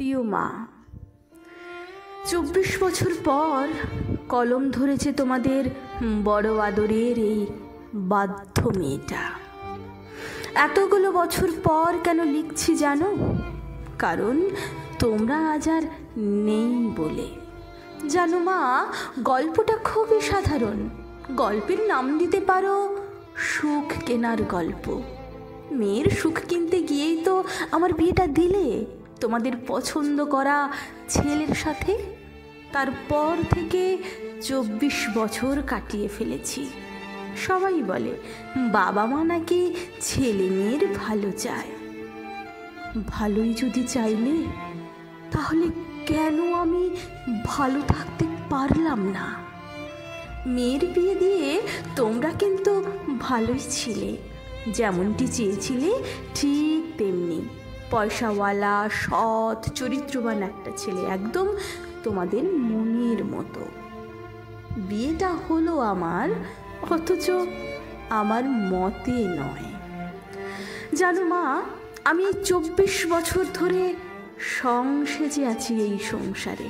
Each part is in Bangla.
প্রিয় মা, 24 বছর পর কলম ধরেছে তোমাদের বড় আদরের এই বাধ্য মেয়েটা। এতগুলো বছর পর কেন লিখছি জানো? কারণ তোমরা আজ আর নেই বলে। জানো মা, গল্পটা খুবই সাধারণ। গল্পের নাম দিতে পারো সুখ কেনার গল্প। মেয়ের সুখ কিনতে গিয়েই তো আমার বিয়েটা দিলে তোমাদের পছন্দ করা ছেলের সাথে। তারপর থেকে 24 বছর কাটিয়ে ফেলেছি। সবাই বলে বাবা মা নাকি ছেলে মেয়ের ভালো চায়। ভালোই যদি চাইলে তাহলে কেন আমি ভালো থাকতে পারলাম না? মেয়ের বিয়ে দিয়ে তোমরা কিন্তু ভালোই ছিলে, যেমনটি চেয়েছিলে ঠিক তেমনি। পয়সাওয়ালা, সৎ, চরিত্রবান একটা ছেলে, একদম তোমাদের মনের মতো। বিয়েটা হলো আমার, অথচ আমার মতে নয়। জানো মা, আমি 24 বছর ধরে সংসেজে আছি এই সংসারে।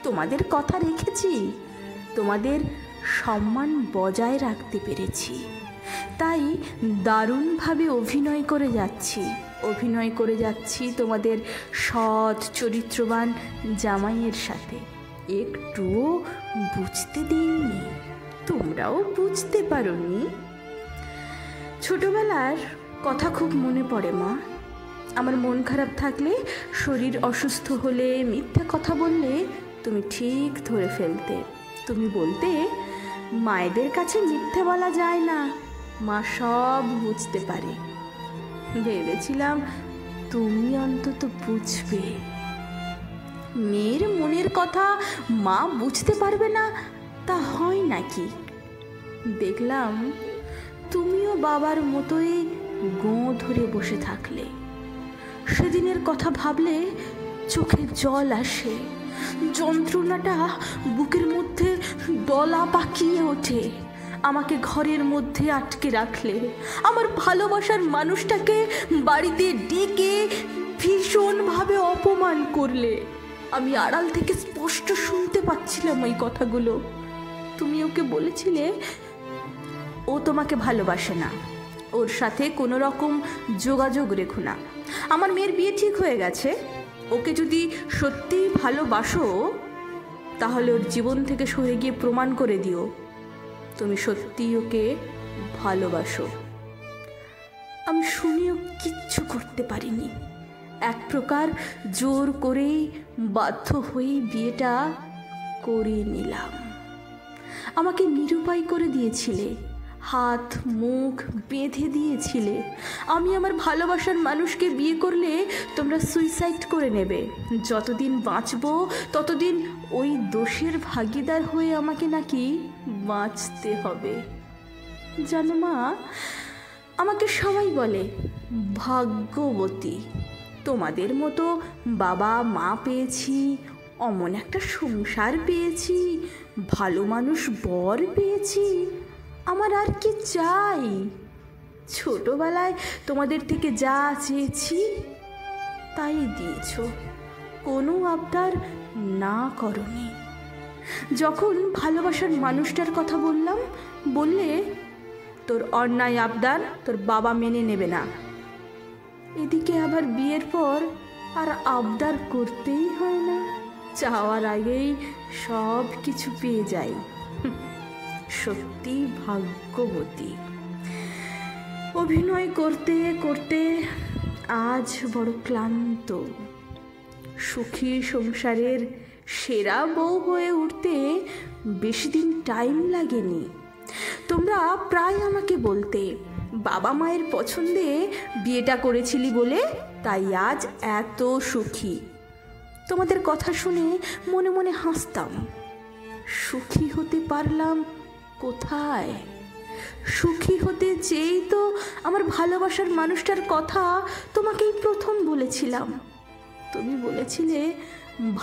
তোমাদের কথা রেখেছি, তোমাদের সম্মান বজায় রাখতে পেরেছি, তাই দারুণভাবে অভিনয় করে যাচ্ছি তোমাদের সৎ চরিত্রবান জামাইয়ের সাথে। একটুও বুঝতে দিইনি, তোমরাও বুঝতে পারোনি। ছোটবেলার কথা খুব মনে পড়ে মা। আমার মন খারাপ থাকলে, শরীর অসুস্থ হলে, মিথ্যা কথা বললে তুমি ঠিক ধরে ফেলতে। তুমি বলতে, মায়েদের কাছে মিথ্যে বলা যায় না, মা সব বুঝতে পারে। ভেবেছিলাম তুমি অন্তত বুঝবে। মেয়ের মনের কথা মা বুঝতে পারবে না তা হয় নাকি? দেখলাম তুমিও বাবার মতোই গোঁ ধরে বসে থাকলে। সেদিনের কথা ভাবলে চোখে জল আসে, যন্ত্রণাটা বুকের মধ্যে দলা পাকিয়ে ওঠে। আমাকে ঘরের মধ্যে আটকে রাখলে, আমার ভালোবাসার মানুষটাকে বাড়িতে ডেকে ভীষণভাবে অপমান করলে। আমি আড়াল থেকে স্পষ্ট শুনতে পাচ্ছিলাম ওই কথাগুলো। তুমি ওকে বলেছিলে ও তোমাকে ভালোবাসে না, ওর সাথে কোনো রকম যোগাযোগ রেখো না। আমার মেয়ের বিয়ে ঠিক হয়ে গেছে, ওকে যদি সত্যিই ভালোবাসো তাহলে ওর জীবন থেকে সরে গিয়ে প্রমাণ করে দিও তুমি সত্যিই ওকে ভালোবাসো। আমি শুনেও কিচ্ছু করতে পারিনি। এক প্রকার জোর করেই, বাধ্য হয়েই বিয়েটা করে নিলাম। আমাকে নিরুপায় করে দিয়েছিলে, হাত মুখ বেঁধে দিয়েছিলে। আমি আমার ভালোবাসার মানুষকে বিয়ে করলে তোমরা সুইসাইড করে নেবে। যতদিন বাঁচবো ততদিন ওই দোষের ভাগিদার হয়ে আমাকে নাকি বাঁচতে হবে। জানো মা, আমাকে সবাই বলে ভাগ্যবতী। তোমাদের মতো বাবা মা পেয়েছি, অমন একটা সংসার পেয়েছি, ভালো মানুষ বর পেয়েছি। আমার আর কি চাই? ছোটবেলায় তোমাদের থেকে যা চেয়েছি তাই দিয়েছ, কোনো আবদার না করনি। যখন ভালোবাসার মানুষটার কথা বললাম, বললে তোর অন্যায় আবদার তোর বাবা মেনে নেবে না। এদিকে আবার বিয়ের পর আর আবদার করতেই হয় না, চাওয়ার আগেই সব কিছু পেয়ে যাই। সত্যি ভাগ্যবতী। অভিনয় করতে করতে আজ বড় ক্লান্ত। সুখী সংসারের সেরা বউ হয়ে উঠতে বেশি দিন টাইম লাগেনি। তোমরা প্রায় আমাকে বলতে, বাবা মায়ের পছন্দে বিয়েটা করেছিলি বলে তাই আজ এত সুখী। তোমাদের কথা শুনে মনে মনে হাসতাম। সুখী হতে পারলাম কোথায়? সুখী হতে চেয়েই তো আমার ভালোবাসার মানুষটার কথা তোমাকেই প্রথম বলেছিলাম। তুমি বলেছিলে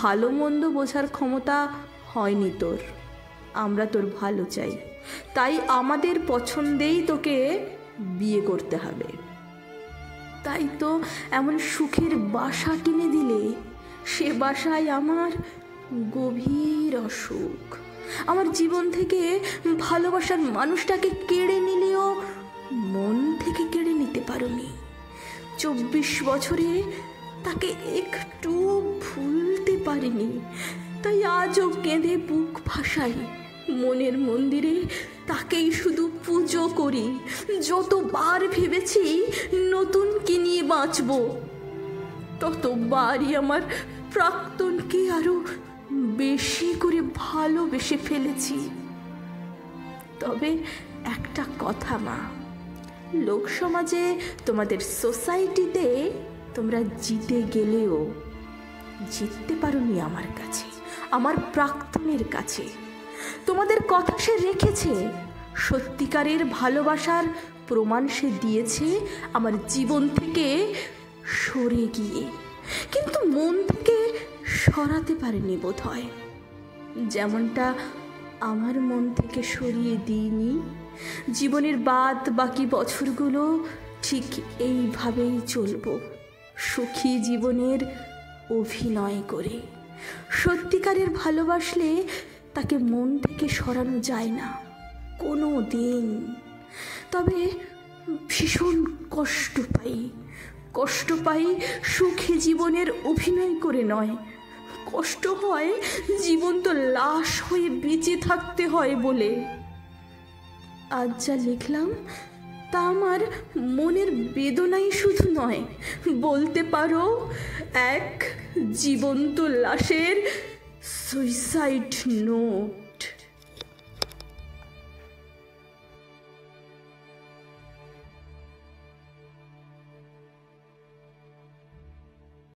ভালো মন্দ বোঝার ক্ষমতা হয়নি তোর, আমরা তোর ভালো চাই, তাই আমাদের পছন্দেই তোকে বিয়ে করতে হবে। তাই তো এমন সুখের বাসা কিনে দিলে, সে বাসায় আমার গভীর অসুখ। আমার জীবন থেকে ভালোবাসার মানুষটাকে কেড়ে নিলেও মন থেকে কেড়ে নিতে পারোনি। 24 বছরে তাকে একটু ভুলতে পারিনি, তাই আজও কেঁদে বুক ভাসাই। মনের মন্দিরে তাকেই শুধু পুজো করি। যতবার ভেবেছি নতুন কি নিয়ে বাঁচব, ততবারই আমার প্রাক্তনকে আরো বেশি করে ভালোবেসে ফেলেছি। তবে একটা কথা মা, লোক সমাজে, তোমাদের সোসাইটিতে তোমরা জিতে গেলেও জিততে পারোনি আমার কাছে, আমার প্রাক্তনের কাছে। তোমাদের কথা সে রেখেছে, সত্যিকারের ভালোবাসার প্রমাণ সে দিয়েছে আমার জীবন থেকে সরে গিয়ে, কিন্তু মন থেকে সরাতে পারেনি বোধ হয়। যেমনটা আমার মন থেকে সরিয়ে দিইনি, জীবনের বাদ বাকি বছরগুলো ঠিক এইভাবেই চলব, সুখী জীবনের অভিনয় করে। সত্যিকারের ভালোবাসলে তাকে মন থেকে সরানো যায় না কোনো দিন। তবে ভীষণ কষ্ট পাই সুখী জীবনের অভিনয় করে নয়। কষ্ট হয় জীবন্ত লাশ হয়ে বেঁচে থাকতে হয় বলে। আজ যা লিখলাম তা আমার মনের বেদনাই শুধু নয়, বলতে পারো এক জীবন্ত লাশের সুইসাইড নোট।